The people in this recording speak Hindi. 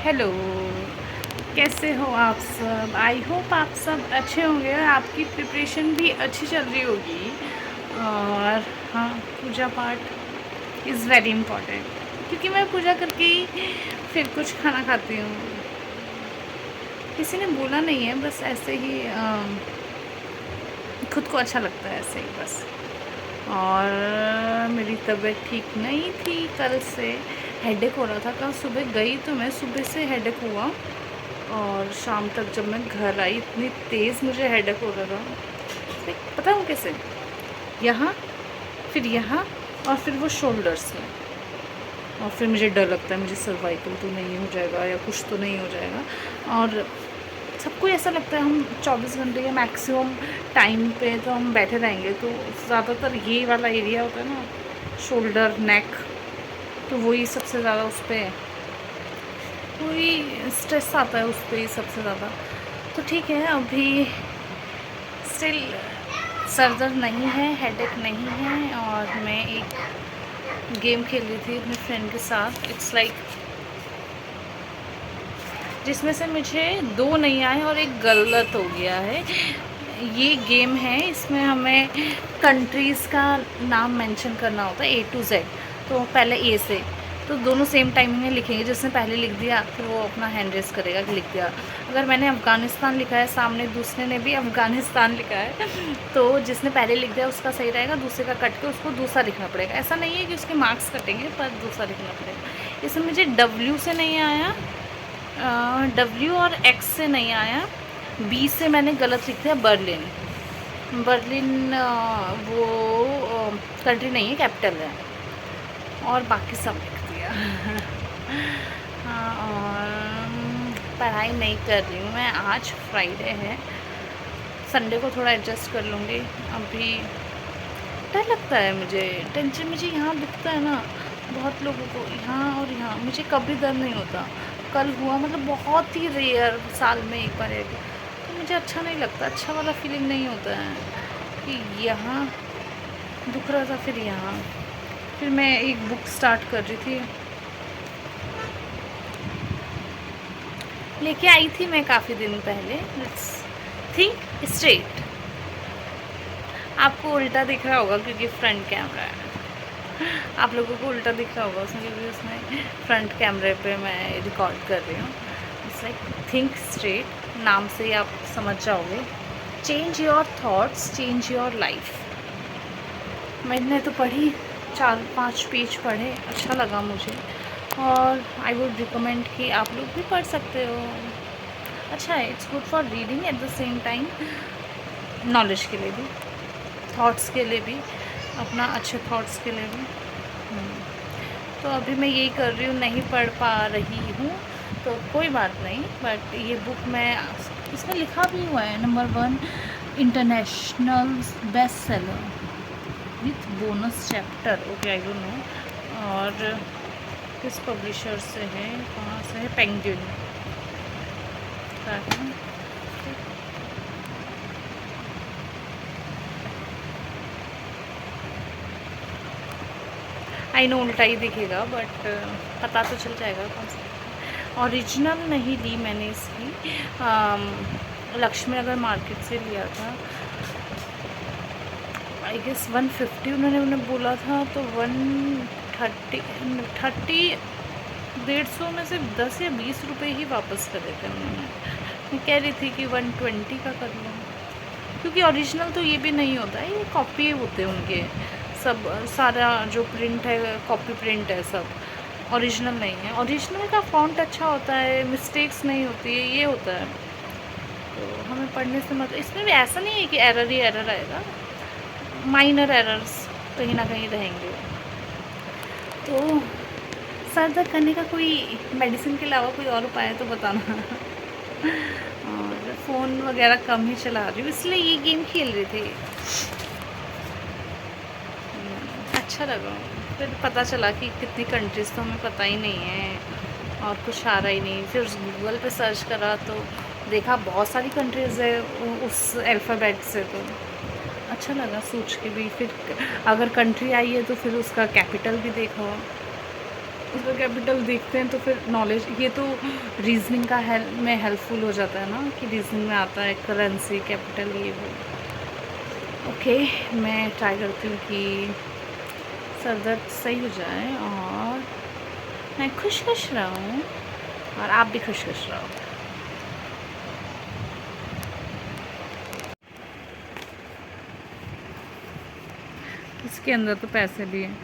हेलो, कैसे हो आप सब? आई होप आप सब अच्छे होंगे और आपकी प्रिपरेशन भी अच्छी चल रही होगी। और हाँ, पूजा पाठ इज़ वेरी इम्पॉर्टेंट, क्योंकि मैं पूजा करके ही फिर कुछ खाना खाती हूँ। किसी ने बोला नहीं है, बस ऐसे ही खुद को अच्छा लगता है ऐसे ही बस। और मेरी तबीयत ठीक नहीं थी कल से, हेडेक हो रहा था। कल सुबह गई तो मैं सुबह से हेडेक हुआ, और शाम तक जब मैं घर आई इतनी तेज़ मुझे हेडेक हो रहा था। लाइक पता हूँ कैसे, यहाँ फिर यहाँ और फिर वो शोल्डर्स में, और फिर मुझे डर लगता है मुझे सर्वाइकल तो नहीं हो जाएगा या कुछ तो नहीं हो जाएगा। और सबको ऐसा लगता है हम 24 घंटे या मैक्सिमम टाइम पे तो हम बैठे रहेंगे, तो ज़्यादातर ये वाला एरिया होता है ना, शोल्डर नेक, तो वही सबसे ज़्यादा उस पर वही स्ट्रेस आता है उस पर ही सबसे ज़्यादा। तो ठीक है, अभी स्टिल सर दर्द नहीं है, हेडेक नहीं है। और मैं एक गेम खेल रही थी अपने फ्रेंड के साथ, इट्स लाइक जिसमें से मुझे 2 नहीं आए और एक गलत हो गया है। ये गेम है, इसमें हमें कंट्रीज़ का नाम मेंशन करना होता है A to Z। तो पहले ए से, तो दोनों सेम टाइमिंग में लिखेंगे। जिसने पहले लिख दिया तो वो अपना हैंड रेस करेगा कि लिख दिया। अगर मैंने अफ़गानिस्तान लिखा है, सामने दूसरे ने भी अफ़गानिस्तान लिखा है, तो जिसने पहले लिख दिया उसका सही रहेगा, दूसरे का कट के उसको दूसरा लिखना पड़ेगा। ऐसा नहीं है कि उसके मार्क्स कटेंगे, पर दूसरा लिखना पड़ेगा। इसमें मुझे W से नहीं आया, W और X से नहीं आया, B से मैंने गलत लिख दिया बर्लिन। बर्लिन वो कंट्री नहीं है, कैपिटल है। और बाकी सब लिख दिया। हाँ, और पढ़ाई नहीं कर रही हूँ मैं, आज फ्राइडे है, संडे को थोड़ा एडजस्ट कर लूँगी। अभी डर लगता है मुझे, टेंशन मुझे यहाँ दिखता है ना बहुत लोगों को, यहाँ और यहाँ। मुझे कभी डर नहीं होता, कल हुआ, मतलब बहुत ही रेयर, साल में एक बार एक। तो मुझे अच्छा नहीं लगता, अच्छा वाला फीलिंग नहीं होता है कि यहाँ दुख रहा था, फिर यहाँ। फिर मैं एक बुक स्टार्ट कर रही थी, लेके आई थी मैं काफ़ी दिन पहले, लेट्स थिंक स्ट्रेट। आपको उल्टा दिख रहा होगा क्योंकि फ्रंट कैमरा है, आप लोगों को उल्टा दिख रहा होगा उसमें, क्योंकि उसमें फ्रंट कैमरे पे मैं रिकॉर्ड कर रही हूँ। इट्स लाइक थिंक स्ट्रेट, नाम से ही आप समझ जाओगे। Change your thoughts, change your life. मैंने तो पढ़ी, 4-5 पेज पढ़े, अच्छा लगा मुझे, और आई वुड रिकमेंड कि आप लोग भी पढ़ सकते हो। अच्छा है, it's good for reading, at the same time knowledge के लिए भी, थॉट्स के लिए भी, अपना अच्छे थॉट्स के लिए भी। तो अभी मैं यही कर रही हूँ, नहीं पढ़ पा रही हूँ तो कोई बात नहीं, बट ये बुक मैं, इसमें लिखा भी हुआ है number 1 international best seller with bonus chapter. Okay, I don't know. और किस पब्लिशर से है, कहाँ से है? पेंगुइन। आई नो उल्टा ही दिखेगा, बट पता तो चल जाएगा कौन सा। ओरिजिनल नहीं ली मैंने इसकी, लक्ष्मी नगर मार्केट से लिया था। आई गेस 150 उन्होंने बोला था, तो 130 150 में से 10 या 20 रुपये ही वापस कर देते उन्होंने। मैं कह रही थी कि 120 का कर लूँ, क्योंकि ओरिजिनल तो ये भी नहीं होता है, ये कॉपी होते हैं उनके सब, सारा जो प्रिंट है कॉपी प्रिंट है, सब ओरिजिनल नहीं है। ओरिजिनल का फ़ॉन्ट अच्छा होता है, मिस्टेक्स नहीं होती है, ये होता है। तो हमें पढ़ने से मतलब, इसमें भी ऐसा नहीं है कि एरर ही एरर आएगा, माइनर एरर्स कहीं ना कहीं रहेंगे। तो सर दर्द करने का कोई मेडिसिन के अलावा कोई और उपाय है तो बताना। और फ़ोन वगैरह कम ही चला रही हूँ, इसलिए ये गेम खेल रही थी। अच्छा लगा, फिर पता चला कि कितनी कंट्रीज़ तो हमें पता ही नहीं है, और कुछ आ रहा ही नहीं। फिर गूगल पे सर्च करा तो देखा बहुत सारी कंट्रीज़ है उस अल्फ़ाबेट से, तो अच्छा लगा सोच के भी। फिर अगर कंट्री आई है तो फिर उसका कैपिटल भी देखा। उसका कैपिटल देखते हैं तो फिर नॉलेज, ये तो रीजनिंग का में हेल्पफुल हो जाता है ना, कि रीजनिंग में आता है करेंसी, कैपिटल, ये वो। ओके, मैं ट्राई करती हूँ कि सर दर्द सही हो जाए और मैं खुश खुश रहूँ और आप भी खुश खुश रहो। इसके अंदर तो पैसे भी हैं।